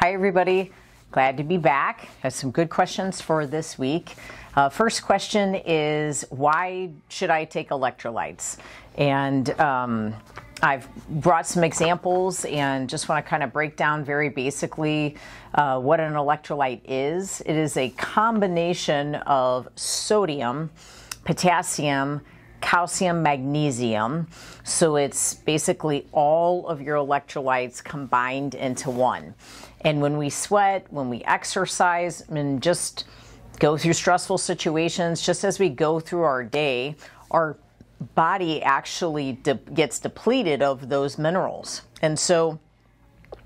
Hi everybody, glad to be back. Have some good questions for this week. First question is, why should I take electrolytes? And I've brought some examples and just want to kind of break down very basically what an electrolyte is. It is a combination of sodium, potassium, calcium, magnesium. So it's basically all of your electrolytes combined into one. And when we sweat, when we exercise, and just go through stressful situations, just as we go through our day, our body actually gets depleted of those minerals. And so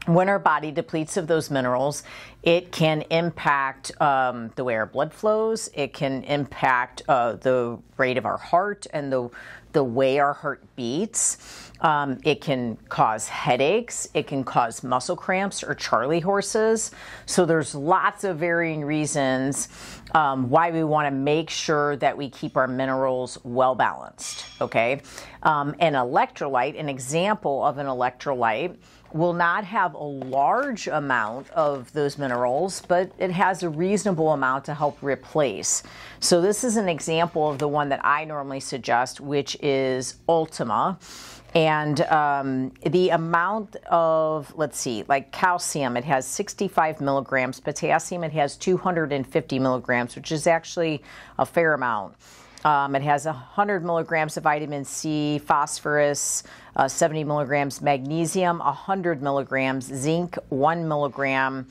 when our body depletes of those minerals, it can impact the way our blood flows. It can impact the rate of our heart and the way our heart beats. It can cause headaches. It can cause muscle cramps or Charlie horses. So there's lots of varying reasons why we want to make sure that we keep our minerals well balanced. Okay, an electrolyte, an example of an electrolyte, will not have a large amount of those minerals, but it has a reasonable amount to help replace. So this is an example of the one that I normally suggest, which is Ultima. And the amount of, let's see, like calcium, it has 65 milligrams. Potassium, it has 250 milligrams, which is actually a fair amount. It has 100 milligrams of vitamin C, phosphorus, 70 milligrams magnesium, 100 milligrams zinc, 1 milligram,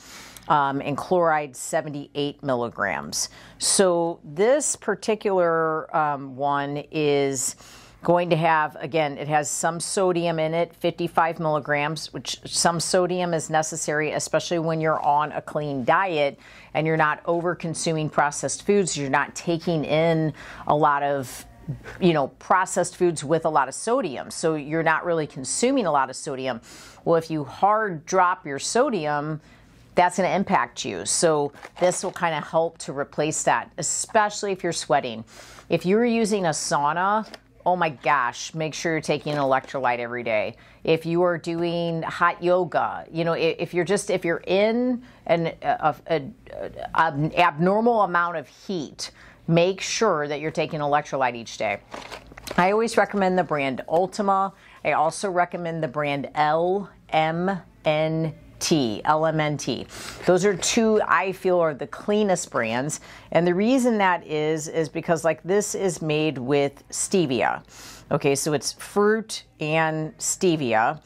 and chloride, 78 milligrams. So this particular one is going to have, again, it has some sodium in it, 55 milligrams, which some sodium is necessary, especially when you're on a clean diet and you're not over consuming processed foods. You're not taking in a lot of, processed foods with a lot of sodium. So you're not really consuming a lot of sodium. Well, if you hard drop your sodium, that's going to impact you. So this will kind of help to replace that, especially if you're sweating. If you're using a sauna, oh my gosh, make sure you're taking an electrolyte every day. If you are doing hot yoga, if you're in an abnormal amount of heat, make sure that you're taking electrolyte each day. I always recommend the brand Ultima. I also recommend the brand LMNT. Those are two I feel are the cleanest brands. And the reason that is because like this is made with stevia. Okay, so it's fruit and stevia.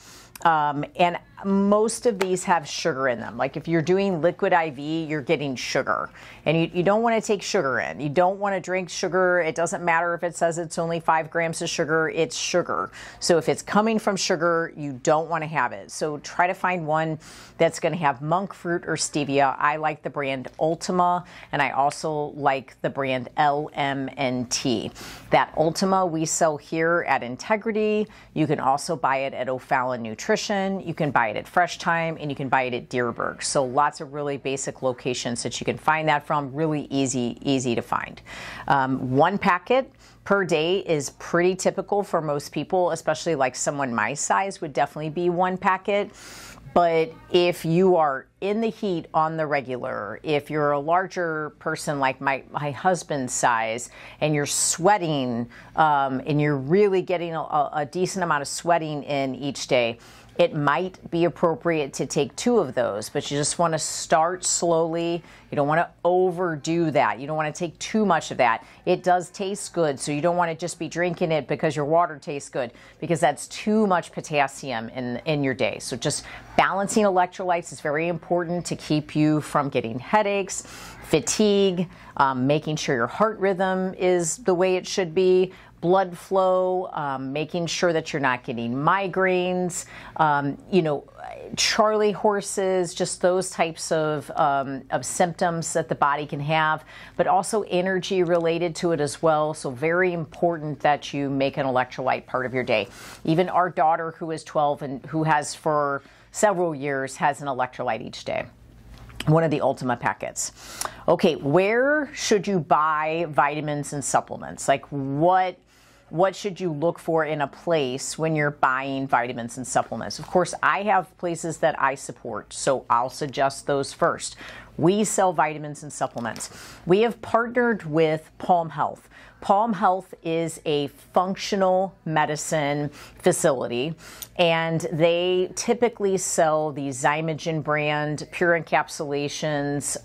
And most of these have sugar in them. Like if you're doing liquid IV, you're getting sugar. And you don't want to take sugar in. You don't want to drink sugar. It doesn't matter if it says it's only 5 grams of sugar, it's sugar. So if it's coming from sugar, you don't want to have it. So try to find one that's going to have monk fruit or stevia. I like the brand Ultima, and I also like the brand LMNT. That Ultima we sell here at Integrity. You can also buy it at O'Fallon Nutrition. You can buy it at Fresh Time, and you can buy it at Deerberg. So lots of really basic locations that you can find that from. Really easy to find. 1 packet per day is pretty typical for most people, especially like someone my size would definitely be 1 packet. But if you are in the heat on the regular, if you're a larger person like my husband's size, and you're sweating, and you're really getting a decent amount of sweating in each day, it might be appropriate to take 2 of those, but you just want to start slowly. You don't want to overdo that. You don't want to take too much of that. It does taste good, so you don't want to just be drinking it because your water tastes good, because that's too much potassium in your day. So just balancing electrolytes is very important to keep you from getting headaches, fatigue, making sure your heart rhythm is the way it should be, blood flow, making sure that you're not getting migraines, Charlie horses, just those types of symptoms that the body can have, but also energy related to it as well. So very important that you make an electrolyte part of your day. Even our daughter, who is 12 and who has for several years, has an electrolyte each day. One of the Ultima packets. Okay, where should you buy vitamins and supplements? Like what what should you look for in a place when you're buying vitamins and supplements? Of course, I have places that I support, so I'll suggest those first. We sell vitamins and supplements. We have partnered with Palm Health. Palm Health is a functional medicine facility, and they typically sell the Zymogen brand, pure encapsulations.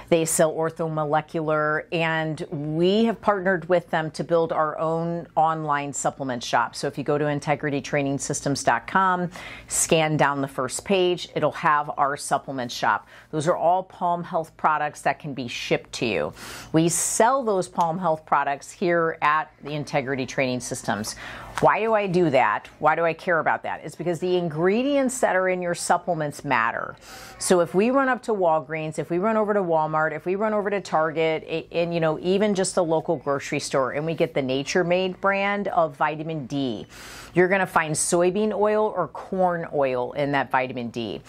They sell orthomolecular, and we have partnered with them to build our own online supplement shop. So if you go to integritytrainingsystems.com, scan down the first page, it'll have our supplement shop. Those are all Palm Health products that can be shipped to you. We sell those Palm Health products here at the Integrity Training Systems. Why do I do that? Why do I care about that? It's because the ingredients that are in your supplements matter. So if we run up to Walgreens, if we run over to Walmart, if we run over to Target, and even just a local grocery store, and we get the Nature Made brand of vitamin D, you're going to find soybean oil or corn oil in that vitamin D.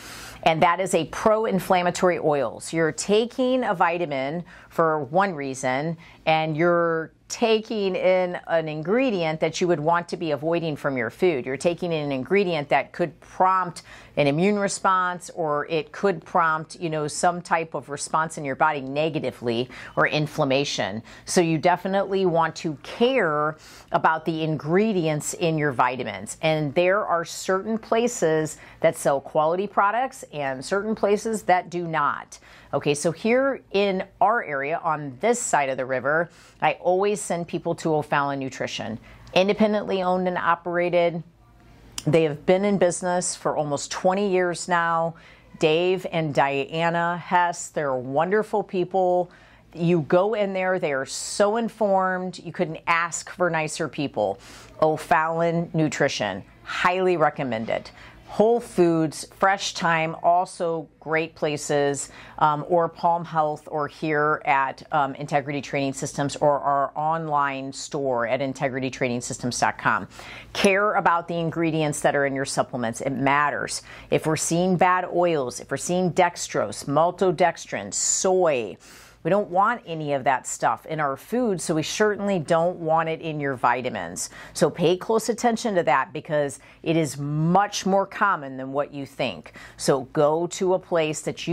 And that is a pro-inflammatory oil. So you're taking a vitamin for one reason, and you're taking in an ingredient that you would want to be avoiding from your food. You're taking in an ingredient that could prompt an immune response, or it could prompt, some type of response in your body negatively, or inflammation. So you definitely want to care about the ingredients in your vitamins. And there are certain places that sell quality products and certain places that do not. Okay, so here in our area on this side of the river, I always send people to O'Fallon Nutrition. Independently owned and operated. They have been in business for almost 20 years now. Dave and Diana Hess, they're wonderful people. You go in there, they are so informed. You couldn't ask for nicer people. O'Fallon Nutrition, highly recommended. Whole Foods, Fresh Time, also great places, or Palm Health, or here at Integrity Training Systems, or our online store at integritytrainingsystems.com. Care about the ingredients that are in your supplements. It matters. If we're seeing bad oils, if we're seeing dextrose, maltodextrin, soy, we don't want any of that stuff in our food, so we certainly don't want it in your vitamins. So pay close attention to that, because it is much more common than what you think. So go to a place that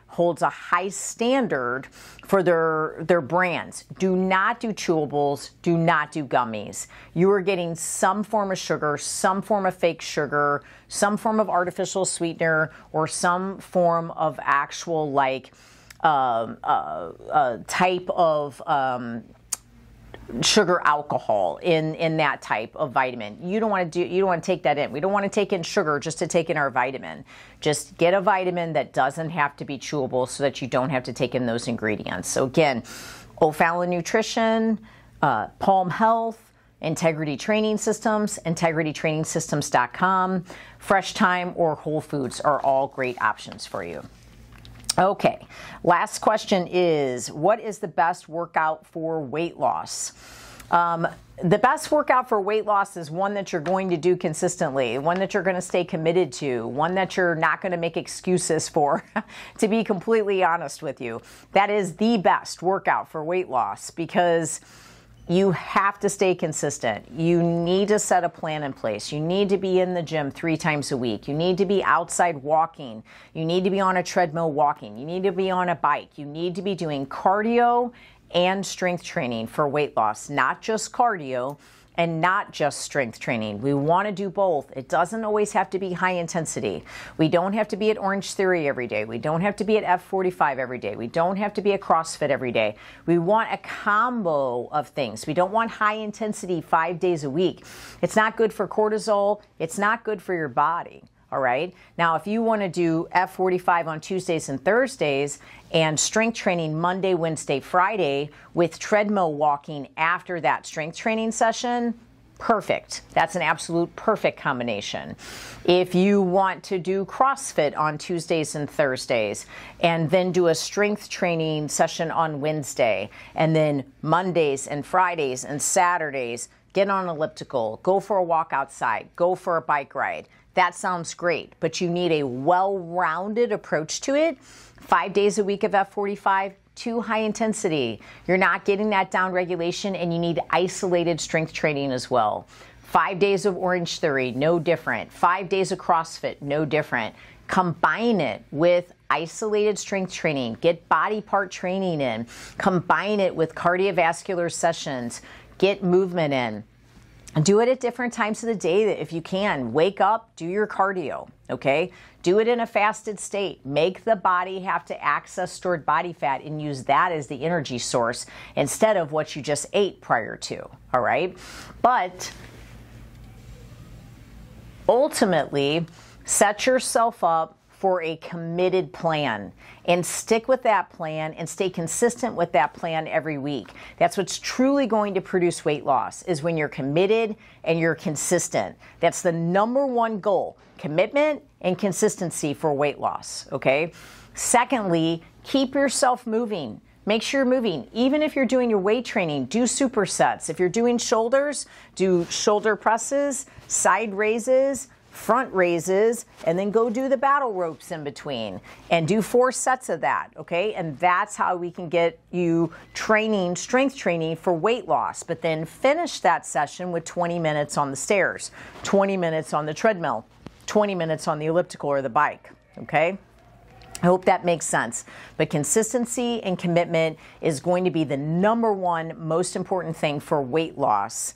holds a high standard for their brands. Do not do chewables. Do not do gummies. You are getting some form of sugar, some form of fake sugar, some form of artificial sweetener, or some form of actual type of sugar alcohol in that type of vitamin. You don't want to take that in. We don't want to take in sugar just to take in our vitamin. Just get a vitamin that doesn't have to be chewable, so that you don't have to take in those ingredients. So again, O'Fallon Nutrition, Palm Health, Integrity Training Systems, integritytrainingsystems.com, Fresh Time, or Whole Foods are all great options for you. Okay, last question is, what is the best workout for weight loss? The best workout for weight loss is one that you're going to do consistently, one that you're going to stay committed to, one that you're not going to make excuses for, to be completely honest with you. That is the best workout for weight loss, because you have to stay consistent. You need to set a plan in place. You need to be in the gym 3 times a week. You need to be outside walking. You need to be on a treadmill walking. You need to be on a bike. You need to be doing cardio and strength training for weight loss, not just cardio and not just strength training. We want to do both. It doesn't always have to be high intensity. We don't have to be at Orange Theory every day. We don't have to be at F45 every day. We don't have to be at CrossFit every day. We want a combo of things. We don't want high intensity 5 days a week. It's not good for cortisol. It's not good for your body. All right. Now, if you want to do F45 on Tuesdays and Thursdays and strength training Monday, Wednesday, Friday with treadmill walking after that strength training session, perfect. That's an absolute perfect combination. If you want to do CrossFit on Tuesdays and Thursdays and then do a strength training session on Wednesday, and then Mondays and Fridays and Saturdays, get on an elliptical, go for a walk outside, go for a bike ride. That sounds great, but you need a well-rounded approach to it. 5 days a week of F45 too high intensity. You're not getting that down regulation, and you need isolated strength training as well. 5 days of Orange Theory, no different. 5 days of CrossFit, no different. Combine it with isolated strength training. Get body part training in. Combine it with cardiovascular sessions. Get movement in. Do it at different times of the day if you can. Wake up, do your cardio, okay? Do it in a fasted state. Make the body have to access stored body fat and use that as the energy source instead of what you just ate prior to, all right? But ultimately, set yourself up for a committed plan and stick with that plan and stay consistent with that plan every week. That's what's truly going to produce weight loss, is when you're committed and you're consistent. That's the number one goal, commitment and consistency for weight loss, okay? Secondly, keep yourself moving. Make sure you're moving. Even if you're doing your weight training, do supersets. If you're doing shoulders, do shoulder presses, side raises, front raises, and then go do the battle ropes in between and do 4 sets of that, okay? And that's how we can get you training, strength training for weight loss. But then finish that session with 20 minutes on the stairs, 20 minutes on the treadmill, 20 minutes on the elliptical or the bike, okay? I hope that makes sense. But consistency and commitment is going to be the number one most important thing for weight loss.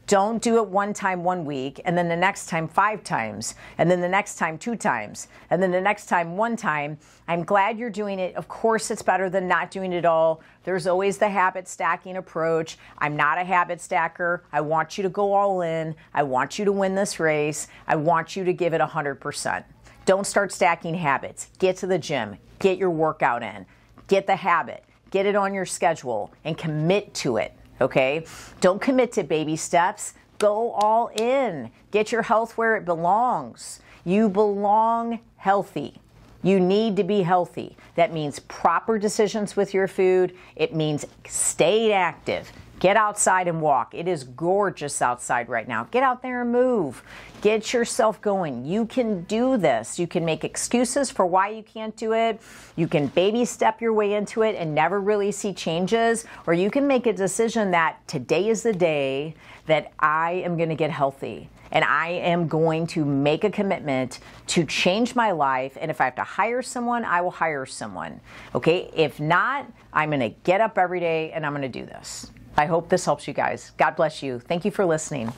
Don't do it one time 1 week, and then the next time 5 times, and then the next time 2 times, and then the next time 1 time. I'm glad you're doing it. Of course, it's better than not doing it all. There's always the habit stacking approach. I'm not a habit stacker. I want you to go all in. I want you to win this race. I want you to give it 100%. Don't start stacking habits. Get to the gym. Get your workout in. Get the habit. Get it on your schedule and commit to it. Okay? Don't commit to baby steps. Go all in. Get your health where it belongs. You belong healthy. You need to be healthy. That means proper decisions with your food. It means stay active. Get outside and walk. It is gorgeous outside right now. Get out there and move. Get yourself going. You can do this. You can make excuses for why you can't do it. You can baby step your way into it and never really see changes. Or you can make a decision that today is the day that I am going to get healthy. And I am going to make a commitment to change my life. And if I have to hire someone, I will hire someone. Okay? If not, I'm going to get up every day and I'm going to do this. I hope this helps you guys. God bless you. Thank you for listening.